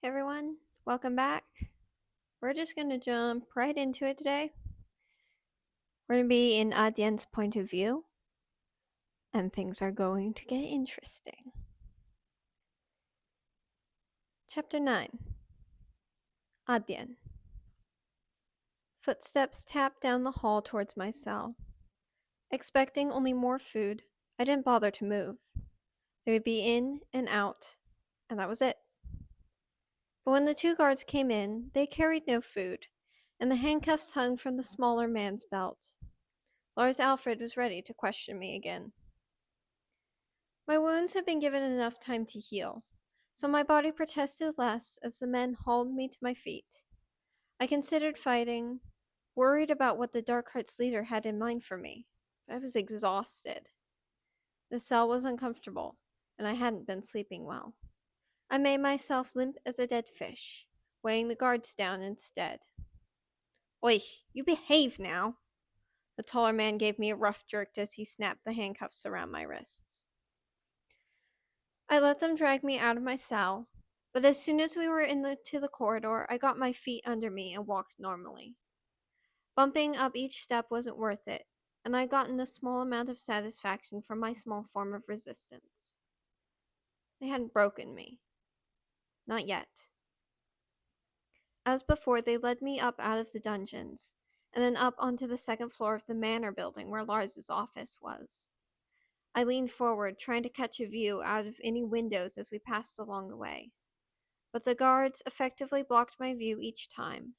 Hey everyone, welcome back. We're just going to jump right into it today. We're going to be in Adyen's point of view, and things are going to get interesting. Chapter 9 Adyen. Footsteps tapped down the hall towards my cell. Expecting only more food, I didn't bother to move. They would be in and out, and that was it. But when the two guards came in, they carried no food, and the handcuffs hung from the smaller man's belt. Lars Alfred was ready to question me again. My wounds had been given enough time to heal, so my body protested less as the men hauled me to my feet. I considered fighting, worried about what the Darkheart's leader had in mind for me, but I was exhausted. The cell was uncomfortable, and I hadn't been sleeping well. I made myself limp as a dead fish, weighing the guards down instead. Oi, you behave now! The taller man gave me a rough jerk as he snapped the handcuffs around my wrists. I let them drag me out of my cell, but as soon as we were into the corridor, I got my feet under me and walked normally. Bumping up each step wasn't worth it, and I'd gotten a small amount of satisfaction from my small form of resistance. They hadn't broken me. Not yet. As before, they led me up out of the dungeons, and then up onto the second floor of the manor building where Lars's office was. I leaned forward, trying to catch a view out of any windows as we passed along the way. But the guards effectively blocked my view each time.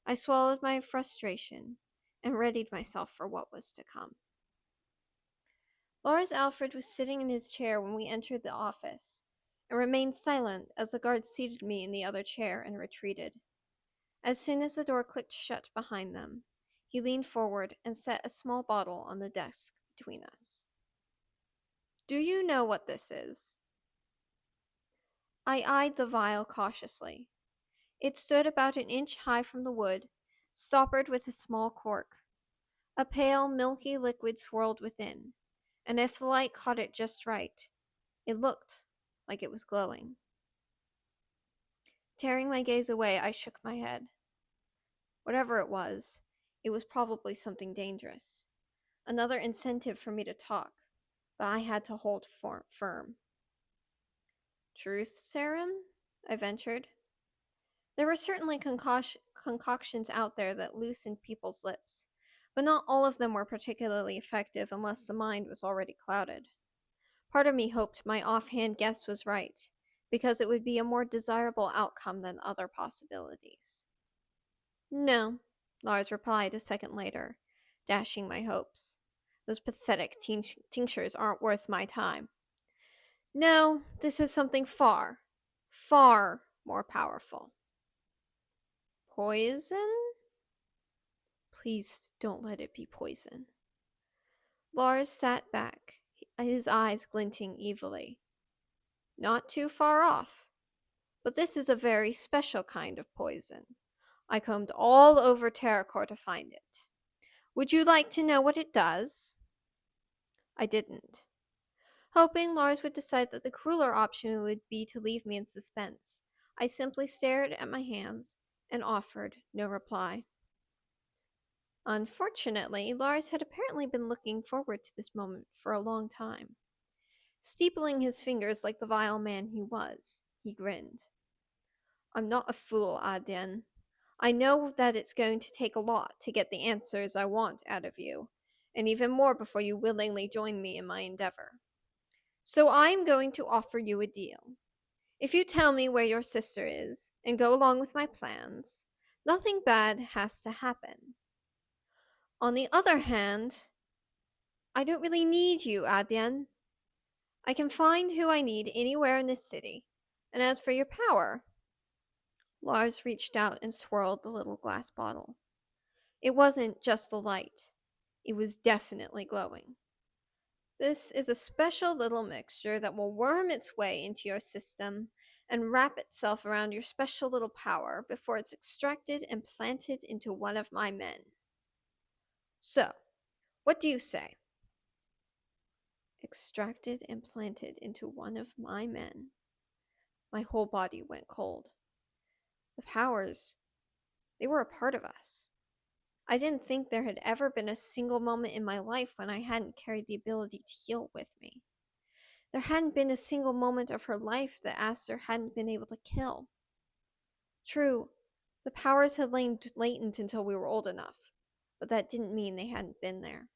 I swallowed my frustration and readied myself for what was to come. Lars Alfred was sitting in his chair when we entered the office, and remained silent as the guards seated me in the other chair and retreated. As soon as the door clicked shut behind them, he leaned forward and set a small bottle on the desk between us. Do you know what this is? I eyed the vial cautiously. It stood about an inch high from the wood, stoppered with a small cork. A pale, milky liquid swirled within, and if the light caught it just right, it looked like it was glowing. Tearing my gaze away, I shook my head. Whatever it was probably something dangerous. Another incentive for me to talk, but I had to hold firm. Truth serum? I ventured. There were certainly concoctions out there that loosened people's lips, but not all of them were particularly effective unless the mind was already clouded. Part of me hoped my offhand guess was right, because it would be a more desirable outcome than other possibilities. No, Lars replied a second later, dashing my hopes. Those pathetic tinctures aren't worth my time. No, this is something far, far more powerful. Poison? Please don't let it be poison. Lars sat back, his eyes glinting evilly. Not too far off. But this is a very special kind of poison. I combed all over Terracor to find it. Would you like to know what it does? I didn't. Hoping Lars would decide that the crueler option would be to leave me in suspense, I simply stared at my hands and offered no reply. Unfortunately, Lars had apparently been looking forward to this moment for a long time. Steepling his fingers like the vile man he was, he grinned. I'm not a fool, Adyen. I know that it's going to take a lot to get the answers I want out of you, and even more before you willingly join me in my endeavor. So I'm going to offer you a deal. If you tell me where your sister is and go along with my plans, nothing bad has to happen. On the other hand, I don't really need you, Adyen. I can find who I need anywhere in this city. And as for your power, Lars reached out and swirled the little glass bottle. It wasn't just the light. It was definitely glowing. This is a special little mixture that will worm its way into your system and wrap itself around your special little power before it's extracted and planted into one of my men. So, what do you say? Extracted and planted into one of my men. My whole body went cold. The powers, they were a part of us. I didn't think there had ever been a single moment in my life when I hadn't carried the ability to heal with me. There hadn't been a single moment of her life that Aster hadn't been able to kill. True, the powers had lain latent until we were old enough, but that didn't mean they hadn't been there.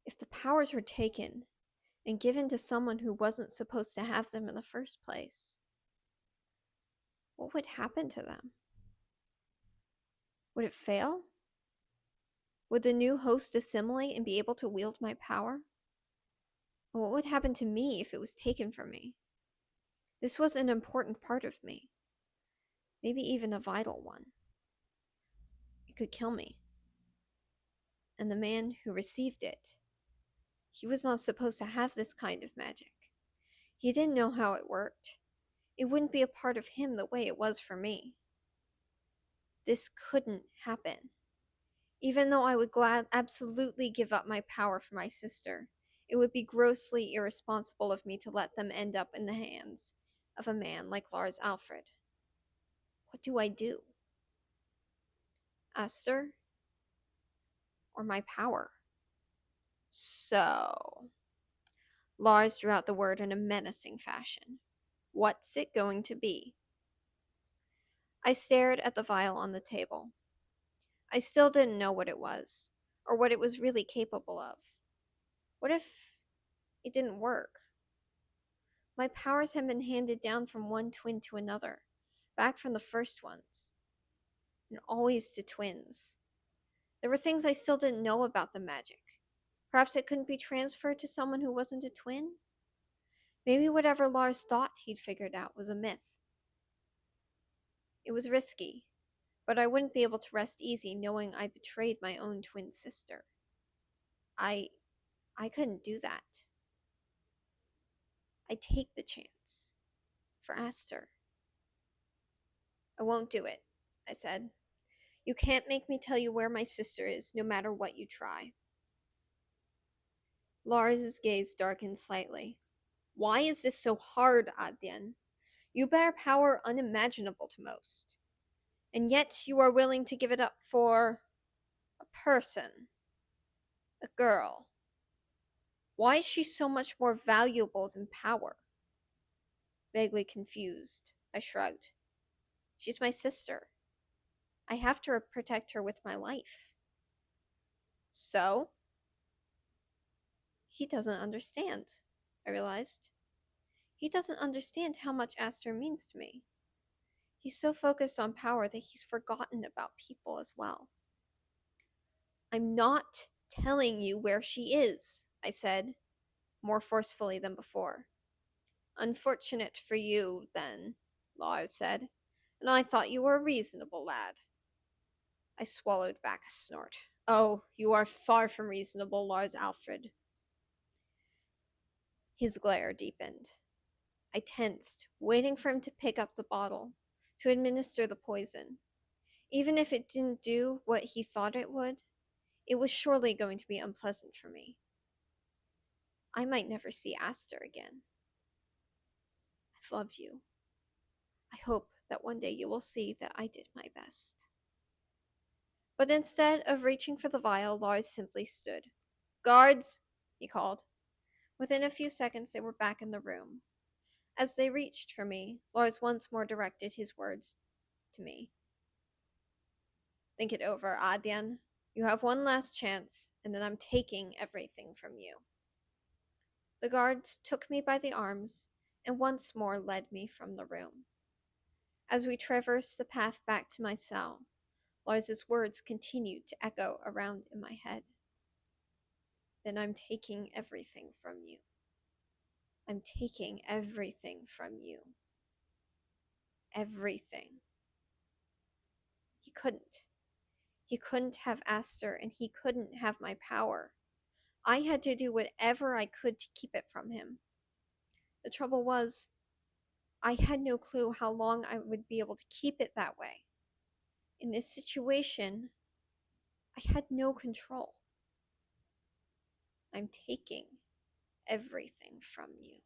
If the powers were taken and given to someone who wasn't supposed to have them in the first place, what would happen to them? Would it fail? Would the new host assimilate and be able to wield my power? And what would happen to me if it was taken from me? This was an important part of me, maybe even a vital one. It could kill me. And the man who received it, he was not supposed to have this kind of magic. He didn't know how it worked. It wouldn't be a part of him the way it was for me. This couldn't happen. Even though I would absolutely give up my power for my sister, it would be grossly irresponsible of me to let them end up in the hands of a man like Lars Alfred. What do I do? Aster? Or my power? So... Lars drew out the word in a menacing fashion. What's it going to be? I stared at the vial on the table. I still didn't know what it was, or what it was really capable of. What if it didn't work? My powers had been handed down from one twin to another, back from the first ones, and always to twins. There were things I still didn't know about the magic. Perhaps it couldn't be transferred to someone who wasn't a twin? Maybe whatever Lars thought he'd figured out was a myth. It was risky, but I wouldn't be able to rest easy knowing I betrayed my own twin sister. I couldn't do that. I'd take the chance. For Aster. I won't do it, I said. You can't make me tell you where my sister is, no matter what you try. Lars's gaze darkened slightly. Why is this so hard, Adyen? You bear power unimaginable to most. And yet you are willing to give it up for... a person. A girl. Why is she so much more valuable than power? Vaguely confused, I shrugged. She's my sister. I have to protect her with my life. So? He doesn't understand, I realized. He doesn't understand how much Aster means to me. He's so focused on power that he's forgotten about people as well. I'm not telling you where she is, I said, more forcefully than before. Unfortunate for you, then, Lars said, and I thought you were a reasonable lad. I swallowed back a snort. Oh, you are far from reasonable, Lars Alfred. His glare deepened. I tensed, waiting for him to pick up the bottle, to administer the poison. Even if it didn't do what he thought it would, it was surely going to be unpleasant for me. I might never see Aster again. I love you. I hope that one day you will see that I did my best. But instead of reaching for the vial, Lars simply stood. Guards, he called. Within a few seconds they were back in the room. As they reached for me, Lars once more directed his words to me. Think it over, Adyen. You have one last chance, and then I'm taking everything from you. The guards took me by the arms and once more led me from the room. As we traversed the path back to my cell, Lars's words continued to echo around in my head. Then I'm taking everything from you. I'm taking everything from you. Everything. He couldn't. He couldn't have Aster, and he couldn't have my power. I had to do whatever I could to keep it from him. The trouble was, I had no clue how long I would be able to keep it that way. In this situation, I had no control. I'm taking everything from you.